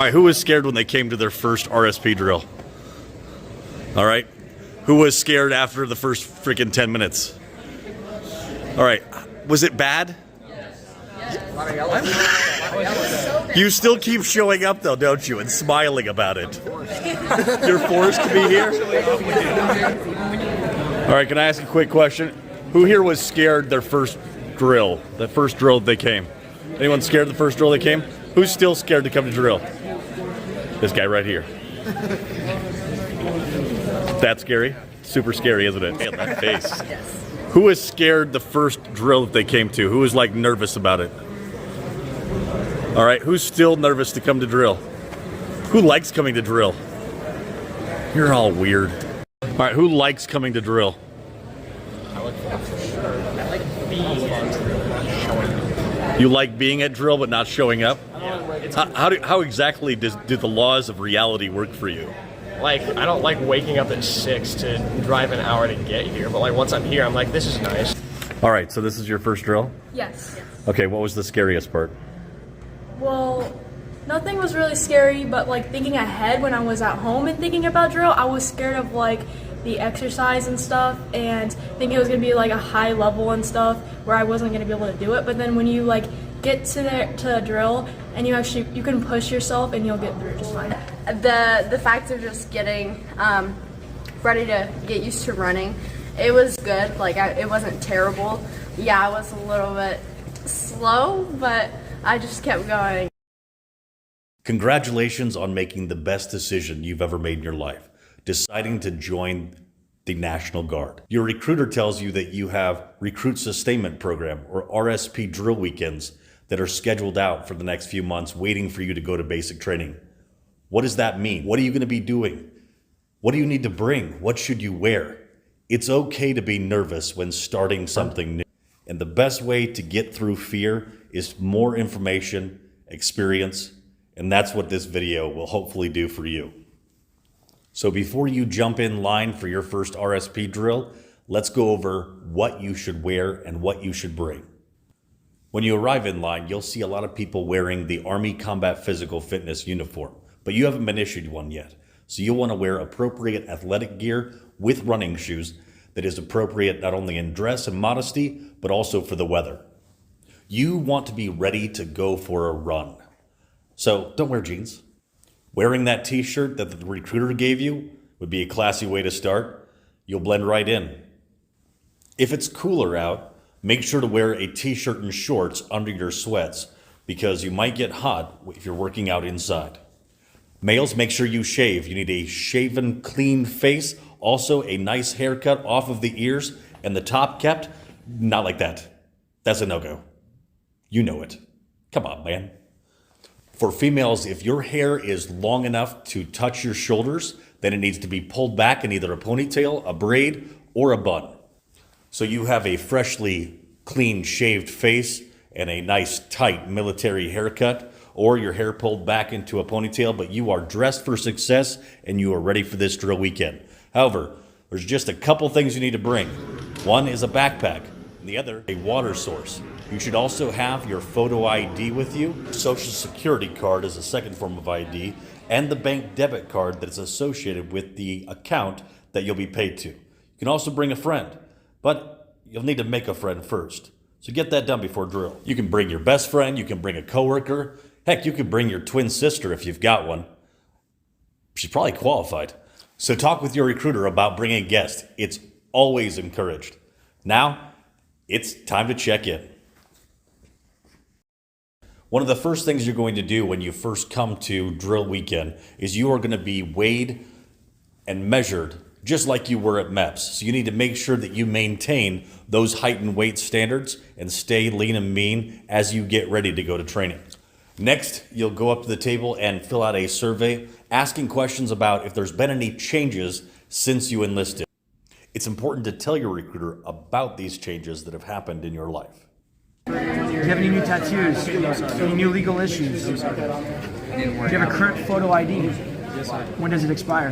All right, who was scared when they came to their first RSP drill? All right. Who was scared after the first freaking 10 minutes? All right. Was it bad? Yes. You still keep showing up though, don't you? And smiling about it. You're forced to be here? All right, can I ask a quick question? Who here was scared their first drill? The first drill they came? Anyone scared the first drill they came? Who's still scared to come to drill? This guy right here. That's scary? Super scary, isn't it? Man, that face. Yes. Who was scared the first drill that they came to? Who was like nervous about it? All right, who's still nervous to come to drill? Who likes coming to drill? You're all weird. All right, who likes coming to drill? I like being at drill, not showing up. You like being at drill but not showing up? Yeah. How exactly do the laws of reality work for you? Like, I don't like waking up at 6 to drive an hour to get here, but like once I'm here, I'm like, this is nice. All right, so this is your first drill? Yes. Okay, what was the scariest part? Well, nothing was really scary, but like thinking ahead when I was at home and thinking about drill, I was scared of like the exercise and stuff and thinking it was going to be like a high level and stuff where I wasn't going to be able to do it. But then when you like get to a drill and you can push yourself and you'll get through just fine. The fact of just getting ready to get used to running, it was good. Like it wasn't terrible. Yeah, I was a little bit slow, but I just kept going. Congratulations on making the best decision you've ever made in your life, deciding to join the National Guard. Your recruiter tells you that you have Recruit Sustainment Program or RSP Drill weekends that are scheduled out for the next few months waiting for you to go to basic training. What does that mean? What are you going to be doing? What do you need to bring? What should you wear? It's okay to be nervous when starting something new. And the best way to get through fear is more information, experience, and that's what this video will hopefully do for you. So before you jump in line for your first RSP drill, let's go over what you should wear and what you should bring. When you arrive in line, you'll see a lot of people wearing the Army Combat Physical Fitness uniform, but you haven't been issued one yet. So you'll want to wear appropriate athletic gear with running shoes that is appropriate not only in dress and modesty, but also for the weather. You want to be ready to go for a run. So don't wear jeans. Wearing that t-shirt that the recruiter gave you would be a classy way to start. You'll blend right in. If it's cooler out, make sure to wear a t-shirt and shorts under your sweats because you might get hot if you're working out inside. Males, make sure you shave. You need a shaven, clean face. Also, a nice haircut off of the ears and the top kept. Not like that. That's a no-go. You know it. Come on, man. For females, if your hair is long enough to touch your shoulders, then it needs to be pulled back in either a ponytail, a braid, or a bun. So you have a freshly clean shaved face and a nice tight military haircut, or your hair pulled back into a ponytail, but you are dressed for success and you are ready for this drill weekend. However, there's just a couple things you need to bring. One is a backpack, and the other a water source. You should also have your photo ID with you. Social Security card is a second form of ID, and the bank debit card that is associated with the account that you'll be paid to. You can also bring a friend, but you'll need to make a friend first. So get that done before drill. You can bring your best friend, you can bring a coworker. Heck, you could bring your twin sister if you've got one. She's probably qualified. So talk with your recruiter about bringing a guest. It's always encouraged. Now, it's time to check in. One of the first things you're going to do when you first come to drill weekend is you are going to be weighed and measured just like you were at MEPS. So you need to make sure that you maintain those height and weight standards and stay lean and mean as you get ready to go to training. Next, you'll go up to the table and fill out a survey asking questions about if there's been any changes since you enlisted. It's important to tell your recruiter about these changes that have happened in your life. Do you have any new tattoos? Any new legal issues? Do you have a current photo ID? When does it expire?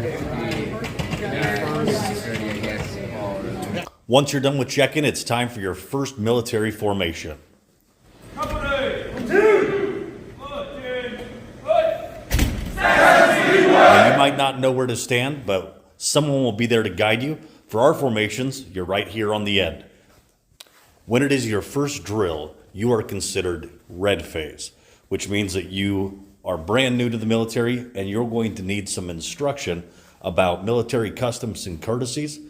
Once you're done with check-in, it's time for your first military formation. might not know where to stand, but someone will be there to guide you. For our formations, you're right here on the end. When it is your first drill, you are considered Red Phase, which means that you are brand new to the military and you're going to need some instruction about military customs and courtesies.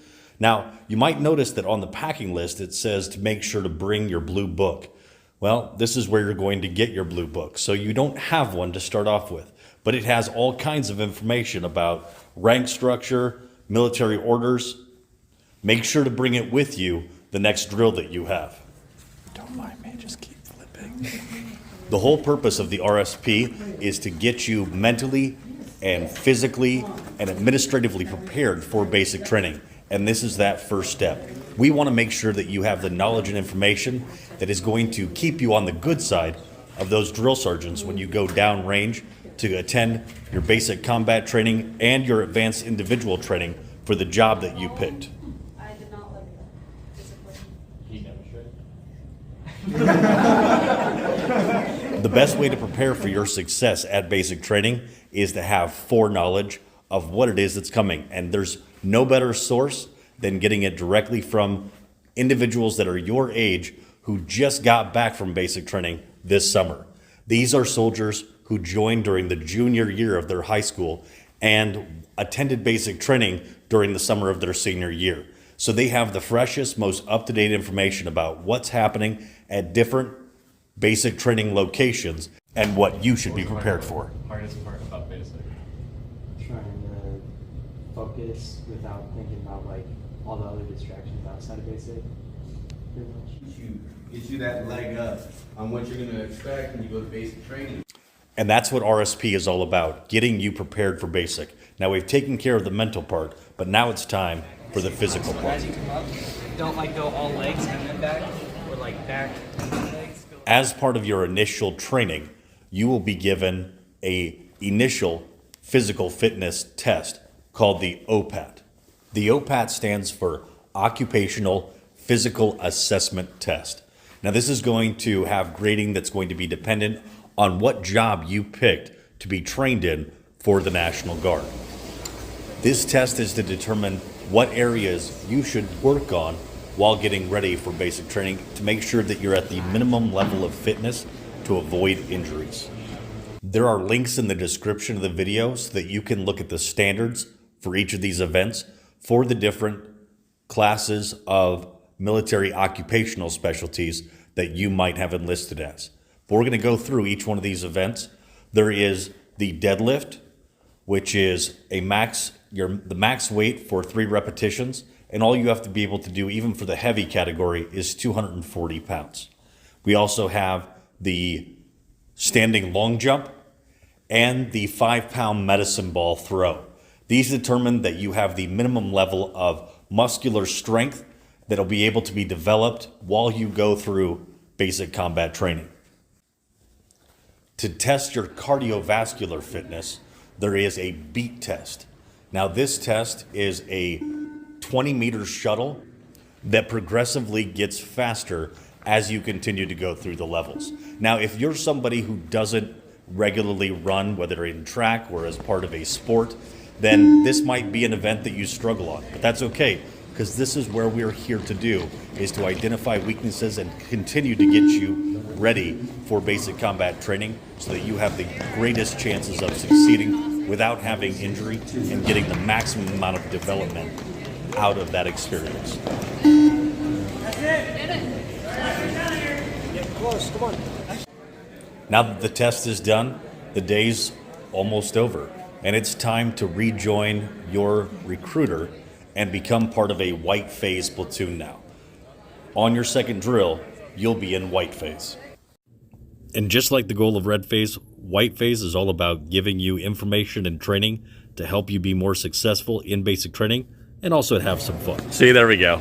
Now, you might notice that on the packing list, it says to make sure to bring your blue book. Well, this is where you're going to get your blue book. So you don't have one to start off with, but it has all kinds of information about rank structure, military orders. Make sure to bring it with you the next drill that you have. Don't mind me, just keep flipping. The whole purpose of the RSP is to get you mentally and physically and administratively prepared for basic training. And this is that first step. We want to make sure that you have the knowledge and information that is going to keep you on the good side of those drill sergeants when you go down range to attend your basic combat training and your advanced individual training for the job that you picked. I did not live The best way to prepare for your success at basic training is to have foreknowledge of what it is that's coming. And there's no better source than getting it directly from individuals that are your age who just got back from basic training this summer. These are soldiers who joined during the junior year of their high school and attended basic training during the summer of their senior year. So they have the freshest, most up-to-date information about what's happening at different basic training locations and what you should be prepared for. Hardest part about basic. Trying to focus without thinking about like all the other distractions outside of basic. Pretty much. Get you that leg up on what you're going to expect when you go to basic training. And that's what RSP is all about, getting you prepared for basic. Now we've taken care of the mental part, but now it's time for the physical part. As you come up, don't like go all legs and then back, or like back and then legs. As part of your initial training, you will be given a initial physical fitness test called the OPAT. The OPAT stands for Occupational Physical Assessment Test. Now this is going to have grading that's going to be dependent on what job you picked to be trained in for the National Guard. This test is to determine what areas you should work on while getting ready for basic training to make sure that you're at the minimum level of fitness to avoid injuries. There are links in the description of the video so that you can look at the standards for each of these events for the different classes of military occupational specialties that you might have enlisted as. But we're going to go through each one of these events. There is the deadlift, which is the max weight for 3 repetitions, and all you have to be able to do, even for the heavy category, is 240 pounds. We also have the standing long jump and the 5-pound medicine ball throw. These determine that you have the minimum level of muscular strength that'll be able to be developed while you go through basic combat training. To test your cardiovascular fitness, there is a beat test. Now this test is a 20-meter shuttle that progressively gets faster as you continue to go through the levels. Now, if you're somebody who doesn't regularly run, whether in track or as part of a sport, then this might be an event that you struggle on. But that's okay, because this is where we're here to do, is to identify weaknesses and continue to get you ready for basic combat training so that you have the greatest chances of succeeding without having injury and getting the maximum amount of development out of that experience. Now that the test is done, the day's almost over, and it's time to rejoin your recruiter and become part of a white phase platoon now. On your second drill, you'll be in white phase. And just like the goal of red phase, white phase is all about giving you information and training to help you be more successful in basic training and also have some fun. See, there we go.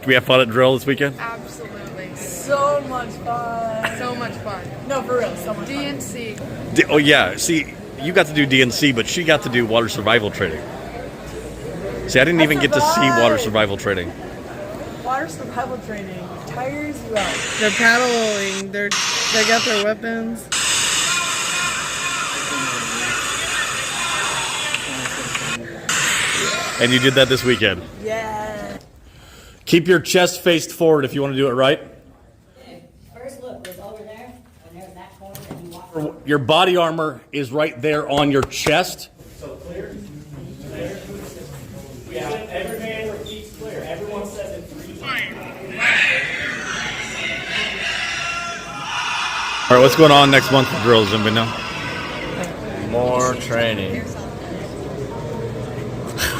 Can we have fun at drill this weekend? Absolutely. So much fun. So much fun. No, for real, so much fun. DNC. Oh yeah, see, you got to do DNC, but she got to do water survival training. See, I didn't even get to see water survival training. Water survival training tires you out. They're paddling. They got their weapons. And you did that this weekend. Yeah. Keep your chest faced forward if you want to do it right. First look was over there, and there's that corner, and you walk. Your body armor is right there on your chest. So clear? Clear? Yeah, every man repeats clear. Everyone says it 3 times. All right, what's going on next month for drills? Anybody know? More training.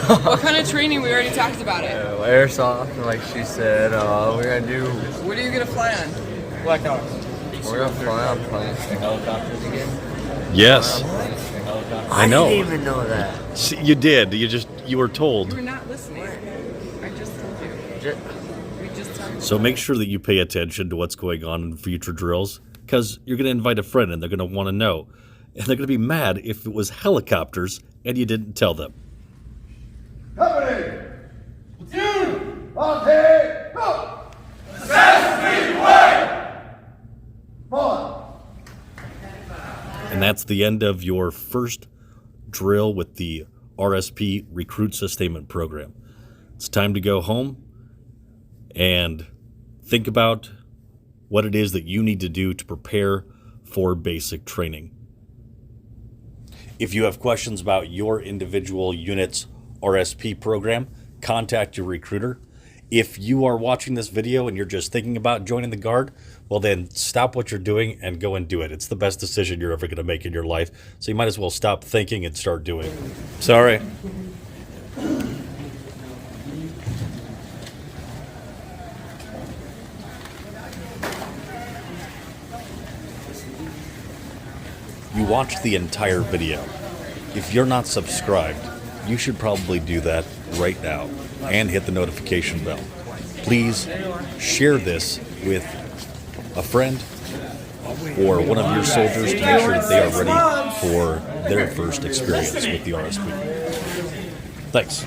What kind of training? We already talked about it. Airsoft, like she said. We're gonna do. What are you gonna fly on? Black Hawks. We're gonna fly on planes and helicopters again. Yes. I know. I didn't even know that. See, you did. You were told. You were not listening. I just told you. We just told you. So make sure that you pay attention to what's going on in future drills, because you're going to invite a friend and they're going to want to know. And they're going to be mad if it was helicopters and you didn't tell them. Company! Platoon! Okay, go! Fast speed away! Forward! And that's the end of your first drill with the RSP Recruit Sustainment Program. It's time to go home and think about what it is that you need to do to prepare for basic training. If you have questions about your individual unit's RSP program, contact your recruiter. If you are watching this video and you're just thinking about joining the Guard, well then stop what you're doing and go and do it. It's the best decision you're ever going to make in your life, so you might as well stop thinking and start doing. Sorry. You watched the entire video. If you're not subscribed, you should probably do that right now and hit the notification bell. Please share this with a friend or one of your soldiers to make sure that they are ready for their first experience with the RSP. Thanks.